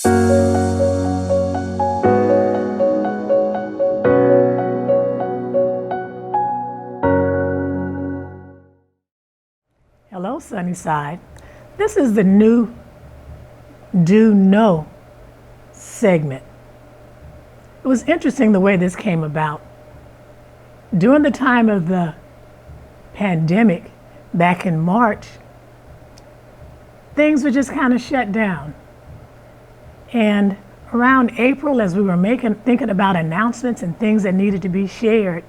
Hello, Sunnyside. This is the new Do Know segment. It was interesting the way this came about. During the time of the pandemic back in March, things were just kind of shut down. And around April, as we were thinking about announcements and things that needed to be shared,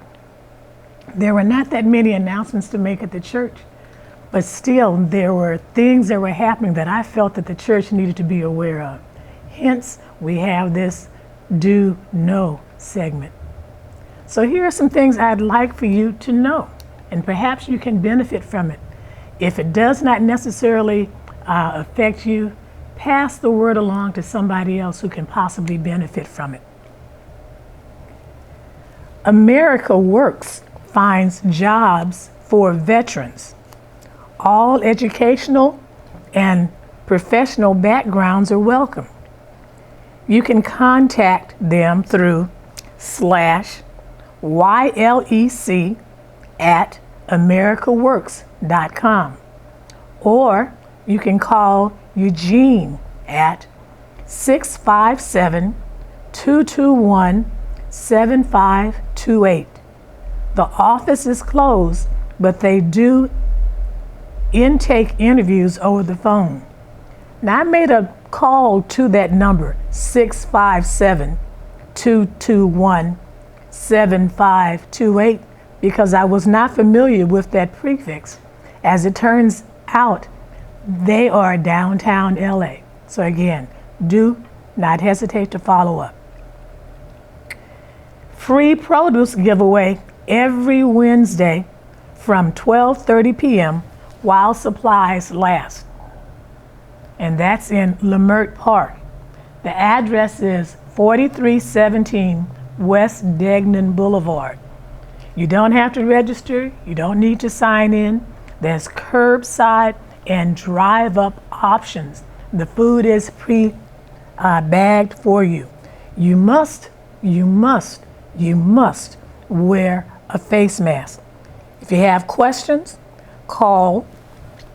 there were not that many announcements to make at the church. But still, there were things that were happening that I felt that the church needed to be aware of. Hence, we have this Do Know segment. So here are some things I'd like for you to know, and perhaps you can benefit from it. If it does not necessarily affect you, pass the word along to somebody else who can possibly benefit from it. America Works finds jobs for veterans. All educational and professional backgrounds are welcome. You can contact them through /YLEC@americaworks.com, or you can call Eugene at 657-221-7528. The office is closed, but they do intake interviews over the phone. Now, I made a call to that number, 657-221-7528, because I was not familiar with that prefix. As it turns out, they are downtown LA. So again, do not hesitate to follow up. Free produce giveaway every Wednesday from 12:30 p.m. while supplies last. And that's in Lamert Park. The address is 4317 West Degnan Boulevard. You don't have to register. You don't need to sign in. There's curbside and drive-up options. The food is bagged for you. You must wear a face mask. If you have questions, call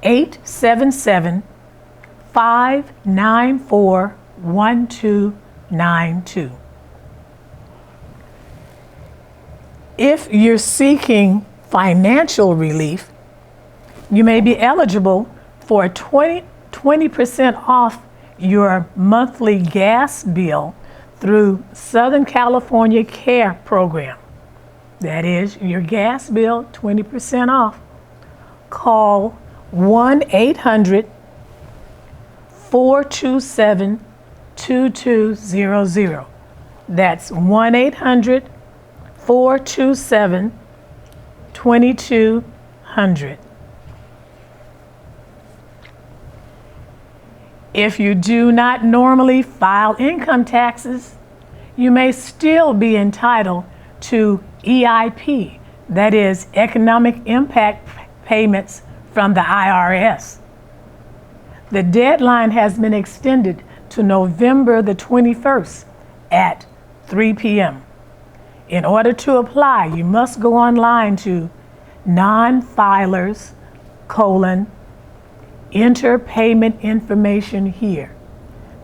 877-594-1292. If you're seeking financial relief, you may be eligible for 20% off your monthly gas bill through Southern California CARE program. That is, your gas bill, 20% off. Call 1-800-427-2200. That's 1-800-427-2200. If you do not normally file income taxes, you may still be entitled to EIP, that is, Economic Impact Payments from the IRS. The deadline has been extended to November the 21st at 3 p.m. In order to apply, you must go online to non-filers:"enter payment information here."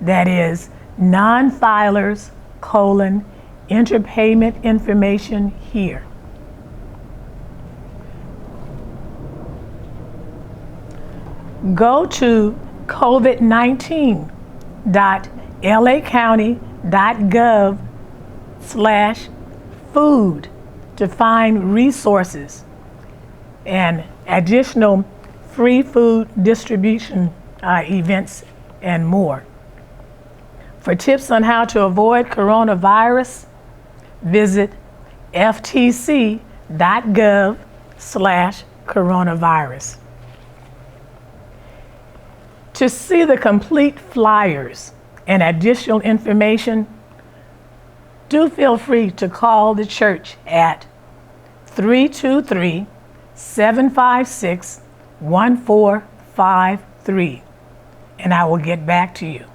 That is, non-filers:"enter payment information here. Go to covid19.lacounty.gov/food to find resources and additional free food distribution events and more. For tips on how to avoid coronavirus, visit ftc.gov/coronavirus. To see the complete flyers and additional information, do feel free to call the church at 323-756-1453, and I will get back to you.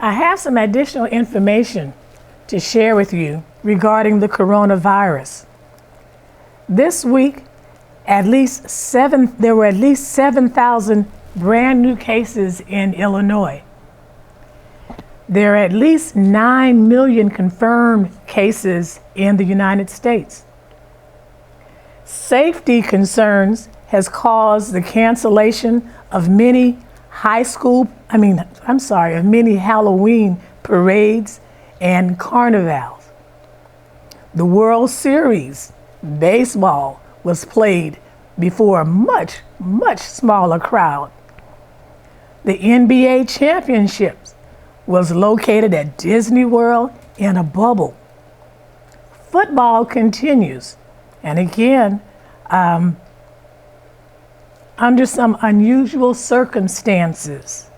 I have some additional information to share with you regarding the coronavirus. This week, there were at least 7,000 brand new cases in Illinois. There are at least 9 million confirmed cases in the United States. Safety concerns has caused the cancellation of many many Halloween parades and carnivals. The World Series baseball was played before a much, much smaller crowd. The NBA championships was located at Disney World in a bubble. Football continues, and again, under some unusual circumstances.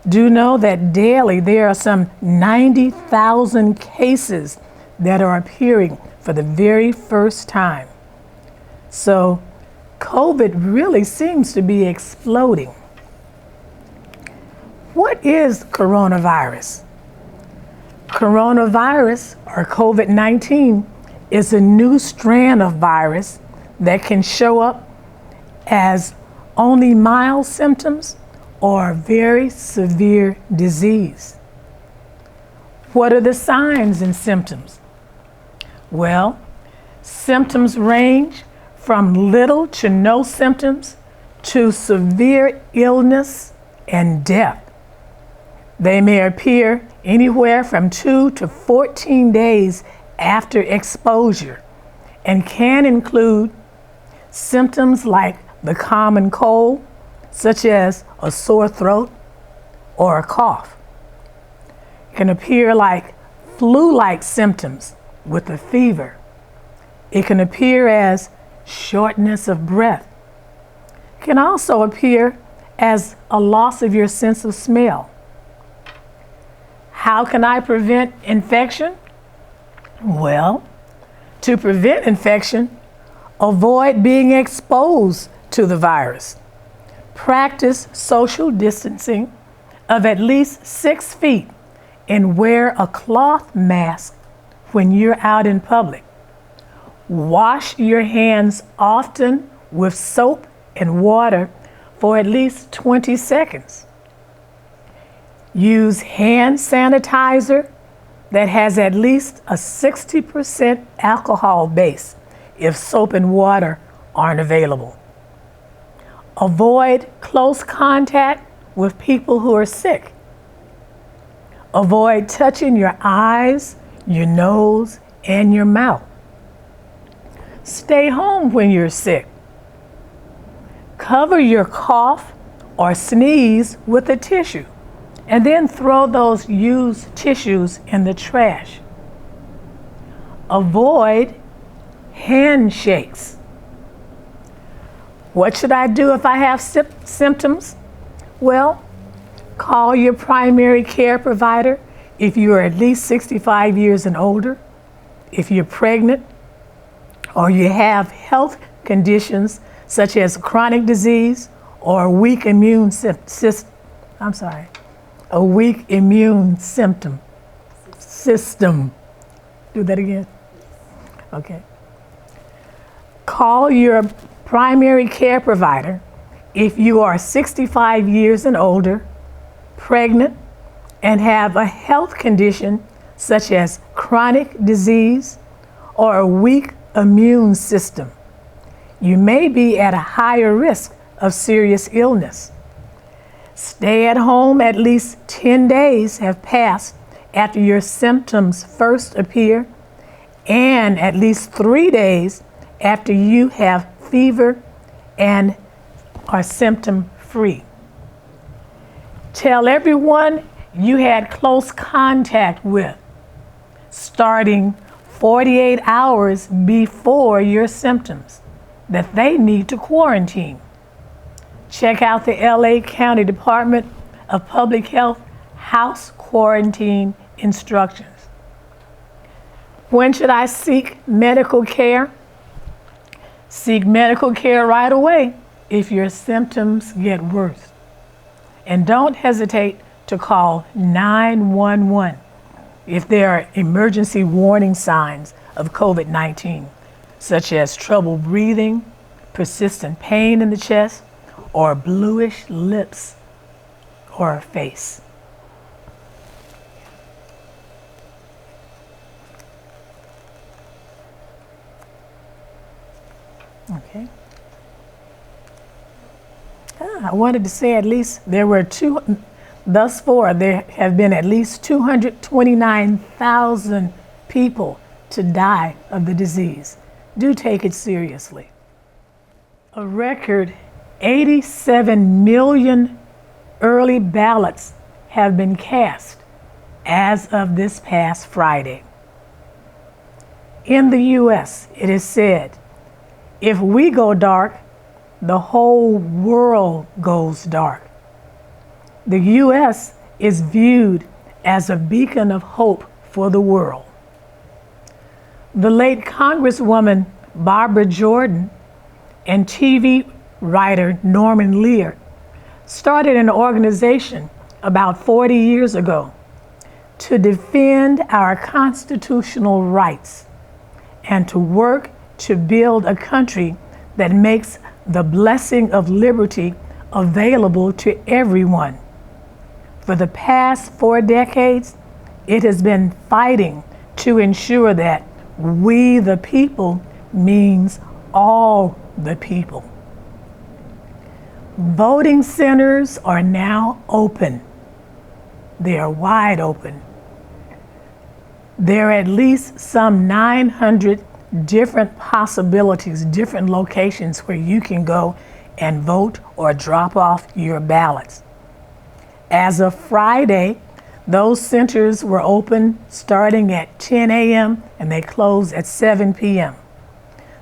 Do know that daily there are some 90,000 cases that are appearing for the very first time. So COVID really seems to be exploding. What is coronavirus? Coronavirus, or COVID-19, is a new strand of virus that can show up as only mild symptoms or very severe disease. What are the signs and symptoms? Well, symptoms range from little to no symptoms to severe illness and death. They may appear anywhere from 2 to 14 days after exposure and can include symptoms like the common cold, such as a sore throat or a cough. It can appear like flu-like symptoms with a fever. It can appear as shortness of breath. It can also appear as a loss of your sense of smell. How can I prevent infection? Well, to prevent infection, avoid being exposed to the virus. Practice social distancing of at least 6 feet and wear a cloth mask when you're out in public. Wash your hands often with soap and water for at least 20 seconds. Use hand sanitizer that has at least a 60% alcohol base if soap and water aren't available. Avoid close contact with people who are sick. Avoid touching your eyes, your nose, and your mouth. Stay home when you're sick. Cover your cough or sneeze with a tissue, and then throw those used tissues in the trash. Avoid handshakes. What should I do if I have symptoms? Well, call your primary care provider if you are at least 65 years and older, if you're pregnant, or you have health conditions such as chronic disease or a weak immune system. Do that again. Okay. Call your primary care provider if you are 65 years and older, pregnant, and have a health condition such as chronic disease or a weak immune system. You may be at a higher risk of serious illness. Stay at home at least 10 days have passed after your symptoms first appear, and at least 3 days after you have fever and are symptom-free. Tell everyone you had close contact with, starting 48 hours before your symptoms, that they need to quarantine. Check out the LA County Department of Public Health house quarantine instructions. When should I seek medical care? Seek medical care right away if your symptoms get worse. And don't hesitate to call 911 if there are emergency warning signs of COVID-19, such as trouble breathing, persistent pain in the chest, or bluish lips or face. Okay. I wanted to say at least thus far, there have been at least 229,000 people to die of the disease. Do take it seriously. A record 87 million early ballots have been cast as of this past Friday. In the U.S., it is said, if we go dark, the whole world goes dark. The U.S. is viewed as a beacon of hope for the world. The late Congresswoman Barbara Jordan and TV writer Norman Lear started an organization about 40 years ago to defend our constitutional rights and to work to build a country that makes the blessing of liberty available to everyone. For the past 4 decades, it has been fighting to ensure that we the people means all the people. Voting centers are now open. They are wide open. There are at least some 900 different possibilities, different locations where you can go and vote or drop off your ballots. As of Friday, those centers were open starting at 10 a.m. and they close at 7 p.m.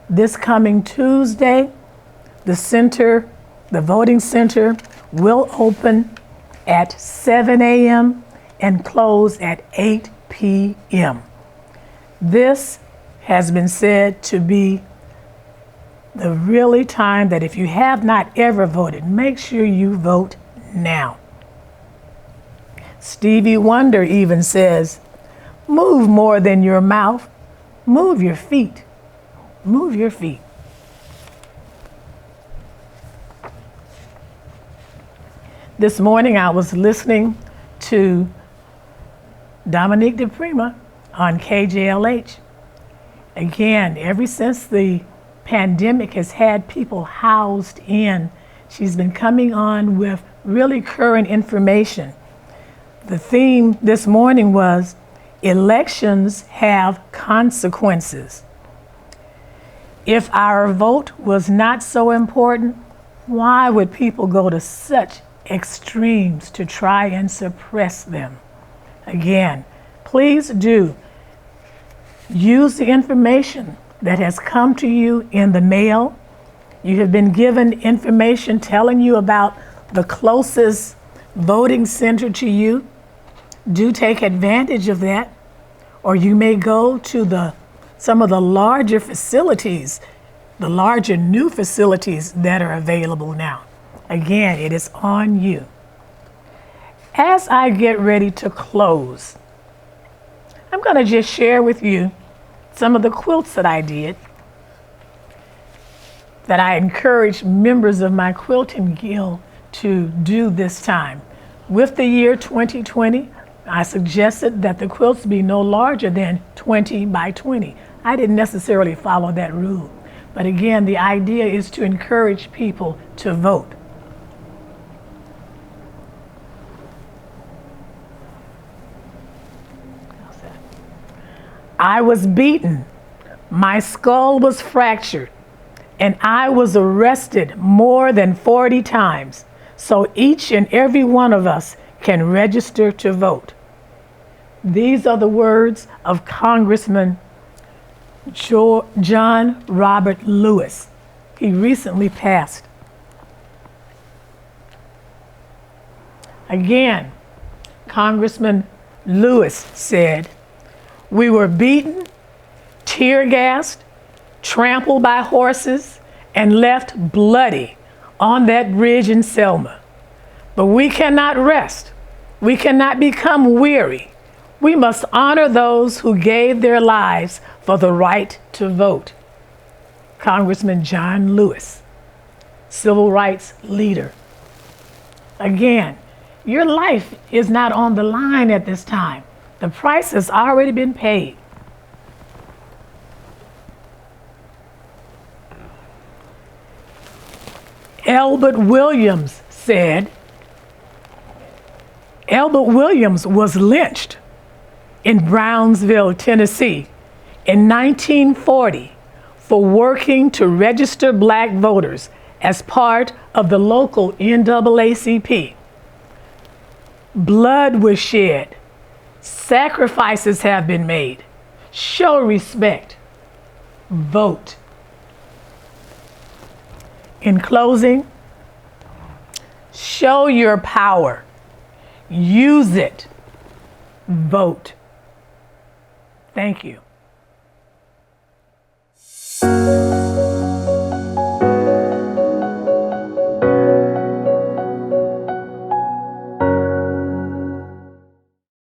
This coming Tuesday, the voting center will open at 7 a.m. and close at 8 p.m. This has been said to be the really time that if you have not ever voted, make sure you vote now. Stevie Wonder even says, move more than your mouth, move your feet, move your feet. This morning I was listening to Dominique DePrima on KJLH. Again, ever since the pandemic has had people housed in, she's been coming on with really current information. The theme this morning was elections have consequences. If our vote was not so important, why would people go to such extremes to try and suppress them? Again, please do use the information that has come to you in the mail. You have been given information telling you about the closest voting center to you. Do take advantage of that. Or you may go to some of the larger facilities, the larger new facilities that are available now. Again, it is on you. As I get ready to close, I'm going to just share with you some of the quilts that I did, that I encourage members of my quilting guild to do this time. With the year 2020, I suggested that the quilts be no larger than 20 by 20. I didn't necessarily follow that rule. But again, the idea is to encourage people to vote. I was beaten, my skull was fractured, and I was arrested more than 40 times. So each and every one of us can register to vote. These are the words of Congressman John Robert Lewis. He recently passed. Again, Congressman Lewis said, "We were beaten, tear gassed, trampled by horses, and left bloody on that bridge in Selma. But we cannot rest. We cannot become weary. We must honor those who gave their lives for the right to vote. Congressman John Lewis, civil rights leader. Again, your life is not on the line at this time. The price has already been paid. Albert Williams said, Albert Williams was lynched in Brownsville, Tennessee in 1940 for working to register black voters as part of the local NAACP. Blood was shed. Sacrifices have been made. Show respect. Vote. In closing, show your power. Use it. Vote. Thank you.